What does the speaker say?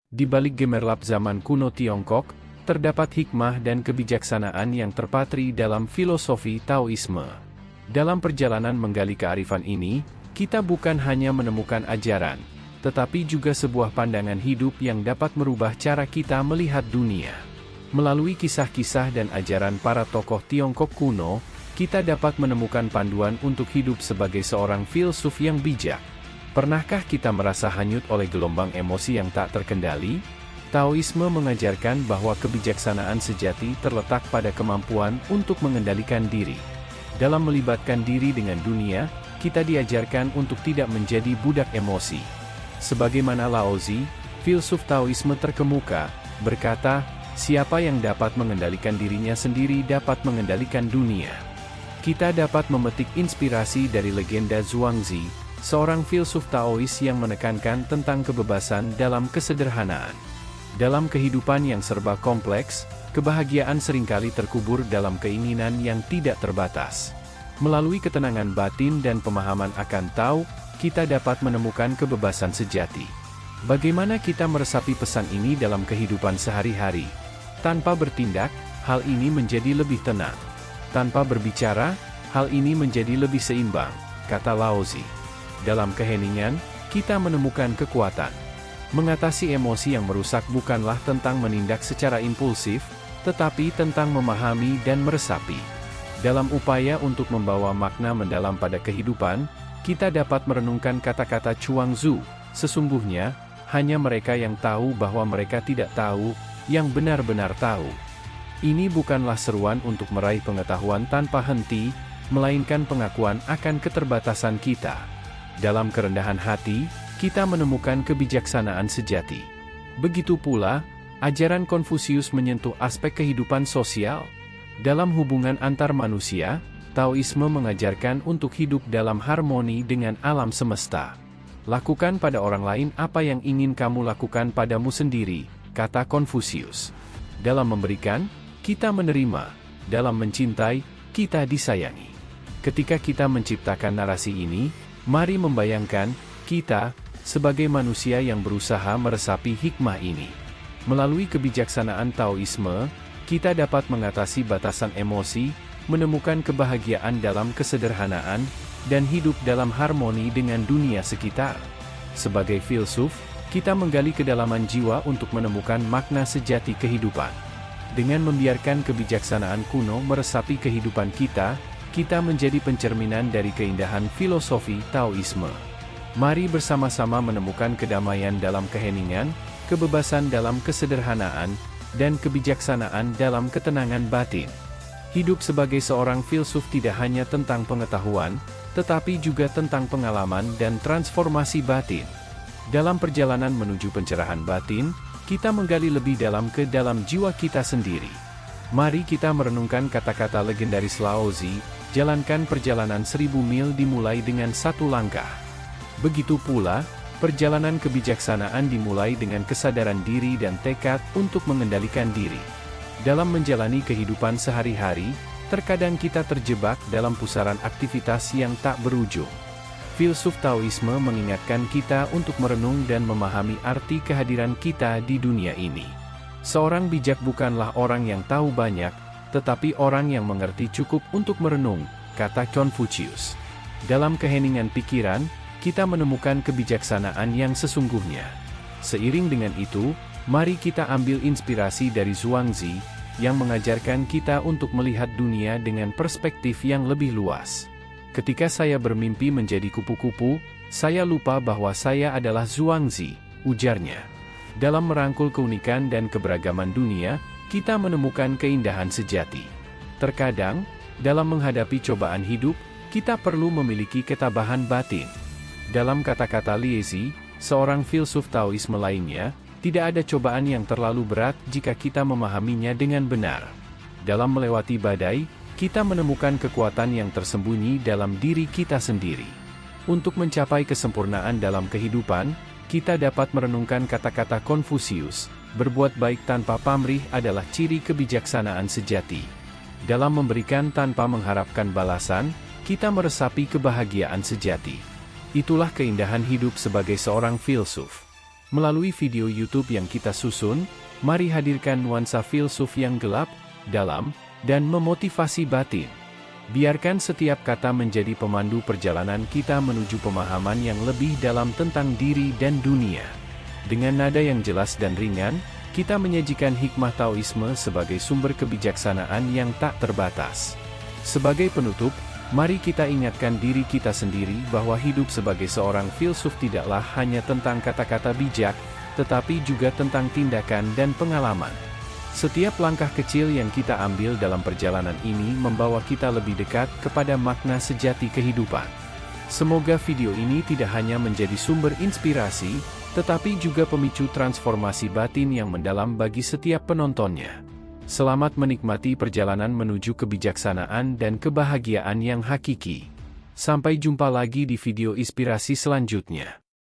Di balik gemerlap zaman kuno Tiongkok, terdapat hikmah dan kebijaksanaan yang terpatri dalam filosofi Taoisme. Dalam perjalanan menggali kearifan ini, kita bukan hanya menemukan ajaran, tetapi juga sebuah pandangan hidup yang dapat merubah cara kita melihat dunia. Melalui kisah-kisah dan ajaran para tokoh Tiongkok kuno, kita dapat menemukan panduan untuk hidup sebagai seorang filsuf yang bijak. Pernahkah kita merasa hanyut oleh gelombang emosi yang tak terkendali? Taoisme mengajarkan bahwa kebijaksanaan sejati terletak pada kemampuan untuk mengendalikan diri. Dalam melibatkan diri dengan dunia, kita diajarkan untuk tidak menjadi budak emosi. Sebagaimana Laozi, filsuf Taoisme terkemuka, berkata, siapa yang dapat mengendalikan dirinya sendiri dapat mengendalikan dunia. Kita dapat memetik inspirasi dari legenda Zhuangzi, seorang filsuf Taois yang menekankan tentang kebebasan dalam kesederhanaan. Dalam kehidupan yang serba kompleks, kebahagiaan seringkali terkubur dalam keinginan yang tidak terbatas. Melalui ketenangan batin dan pemahaman akan Tao, kita dapat menemukan kebebasan sejati. Bagaimana kita meresapi pesan ini dalam kehidupan sehari-hari? Tanpa bertindak, hal ini menjadi lebih tenang. Tanpa berbicara, hal ini menjadi lebih seimbang, kata Laozi. Dalam keheningan, kita menemukan kekuatan. Mengatasi emosi yang merusak bukanlah tentang menindak secara impulsif, tetapi tentang memahami dan meresapi. Dalam upaya untuk membawa makna mendalam pada kehidupan, kita dapat merenungkan kata-kata Chuang Tzu, sesungguhnya, hanya mereka yang tahu bahwa mereka tidak tahu, yang benar-benar tahu. Ini bukanlah seruan untuk meraih pengetahuan tanpa henti, melainkan pengakuan akan keterbatasan kita. Dalam kerendahan hati, kita menemukan kebijaksanaan sejati. Begitu pula, ajaran Konfusius menyentuh aspek kehidupan sosial. Dalam hubungan antar manusia, Taoisme mengajarkan untuk hidup dalam harmoni dengan alam semesta. Lakukan pada orang lain apa yang ingin kamu lakukan padamu sendiri, kata Konfusius. Dalam memberikan, kita menerima. Dalam mencintai, kita disayangi. Ketika kita menciptakan narasi ini, mari membayangkan, kita, sebagai manusia yang berusaha meresapi hikmah ini. Melalui kebijaksanaan Taoisme, kita dapat mengatasi batasan emosi, menemukan kebahagiaan dalam kesederhanaan, dan hidup dalam harmoni dengan dunia sekitar. Sebagai filsuf, kita menggali kedalaman jiwa untuk menemukan makna sejati kehidupan. Dengan membiarkan kebijaksanaan kuno meresapi kehidupan kita, kita menjadi pencerminan dari keindahan filosofi Taoisme. Mari bersama-sama menemukan kedamaian dalam keheningan, kebebasan dalam kesederhanaan, dan kebijaksanaan dalam ketenangan batin. Hidup sebagai seorang filsuf tidak hanya tentang pengetahuan, tetapi juga tentang pengalaman dan transformasi batin. Dalam perjalanan menuju pencerahan batin, kita menggali lebih dalam ke dalam jiwa kita sendiri. Mari kita merenungkan kata-kata legendaris Laozi, jalankan perjalanan 1000 mil dimulai dengan satu langkah. Begitu pula, perjalanan kebijaksanaan dimulai dengan kesadaran diri dan tekad untuk mengendalikan diri. Dalam menjalani kehidupan sehari-hari, terkadang kita terjebak dalam pusaran aktivitas yang tak berujung. Filsuf Taoisme mengingatkan kita untuk merenung dan memahami arti kehadiran kita di dunia ini. Seorang bijak bukanlah orang yang tahu banyak, tetapi orang yang mengerti cukup untuk merenung, kata Confucius. Dalam keheningan pikiran, kita menemukan kebijaksanaan yang sesungguhnya. Seiring dengan itu, mari kita ambil inspirasi dari Zhuangzi, yang mengajarkan kita untuk melihat dunia dengan perspektif yang lebih luas. Ketika saya bermimpi menjadi kupu-kupu, saya lupa bahwa saya adalah Zhuangzi, ujarnya. Dalam merangkul keunikan dan keberagaman dunia, kita menemukan keindahan sejati. Terkadang, dalam menghadapi cobaan hidup, kita perlu memiliki ketabahan batin. Dalam kata-kata Liezi, seorang filsuf Taoisme lainnya, tidak ada cobaan yang terlalu berat jika kita memahaminya dengan benar. Dalam melewati badai, kita menemukan kekuatan yang tersembunyi dalam diri kita sendiri. Untuk mencapai kesempurnaan dalam kehidupan, kita dapat merenungkan kata-kata Konfusius, berbuat baik tanpa pamrih adalah ciri kebijaksanaan sejati. Dalam memberikan tanpa mengharapkan balasan, kita meresapi kebahagiaan sejati. Itulah keindahan hidup sebagai seorang filsuf. Melalui video YouTube yang kita susun, mari hadirkan nuansa filsuf yang gelap, dalam, dan memotivasi batin. Biarkan setiap kata menjadi pemandu perjalanan kita menuju pemahaman yang lebih dalam tentang diri dan dunia. Dengan nada yang jelas dan ringan, kita menyajikan hikmah Taoisme sebagai sumber kebijaksanaan yang tak terbatas. Sebagai penutup, mari kita ingatkan diri kita sendiri bahwa hidup sebagai seorang filsuf tidaklah hanya tentang kata-kata bijak, tetapi juga tentang tindakan dan pengalaman. Setiap langkah kecil yang kita ambil dalam perjalanan ini membawa kita lebih dekat kepada makna sejati kehidupan. Semoga video ini tidak hanya menjadi sumber inspirasi, tetapi juga pemicu transformasi batin yang mendalam bagi setiap penontonnya. Selamat menikmati perjalanan menuju kebijaksanaan dan kebahagiaan yang hakiki. Sampai jumpa lagi di video inspirasi selanjutnya.